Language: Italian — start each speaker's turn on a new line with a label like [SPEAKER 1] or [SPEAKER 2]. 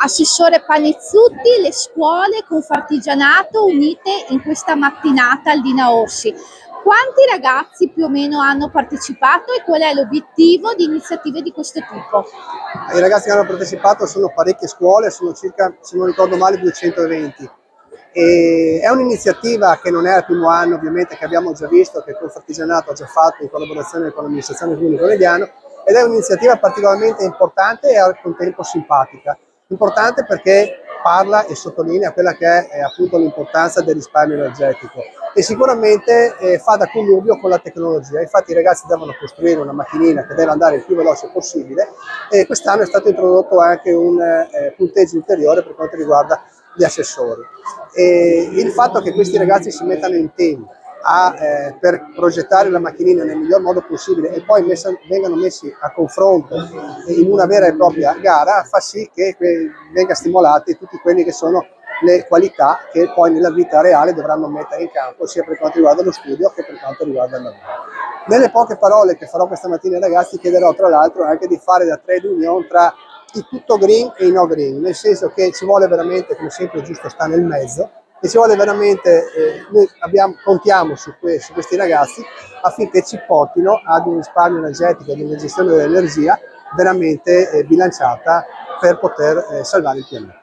[SPEAKER 1] Assessore Panizzuti, le scuole e Confartigianato unite in questa mattinata al Dina Orsi. Quanti ragazzi più o meno hanno partecipato e qual è l'obiettivo di iniziative di questo tipo?
[SPEAKER 2] I ragazzi che hanno partecipato sono parecchie scuole, sono circa, se non ricordo male, 220. E è un'iniziativa che non è al primo anno, ovviamente, che abbiamo già visto, che Confartigianato ha già fatto in collaborazione con l'amministrazione comune di Conegliano, ed è un'iniziativa particolarmente importante e al contempo simpatica. Importante perché parla e sottolinea quella che è appunto l'importanza del risparmio energetico e sicuramente fa da connubio con la tecnologia. Infatti i ragazzi devono costruire una macchinina che deve andare il più veloce possibile e quest'anno è stato introdotto anche un punteggio ulteriore per quanto riguarda gli accessori. E il fatto che questi ragazzi si mettano in impegno per progettare la macchinina nel miglior modo possibile e poi vengano messi a confronto in una vera e propria gara fa sì che venga stimolati tutti quelli che sono le qualità che poi nella vita reale dovranno mettere in campo sia per quanto riguarda lo studio che per quanto riguarda il lavoro. Nelle poche parole che farò questa mattina ai ragazzi chiederò tra l'altro anche di fare da trade union tra il tutto green e il no green, nel senso che ci vuole veramente, come sempre giusto, sta nel mezzo e ci vuole veramente, noi contiamo su questi ragazzi affinché ci portino ad un risparmio energetico e ad una gestione dell'energia veramente bilanciata per poter salvare il pianeta.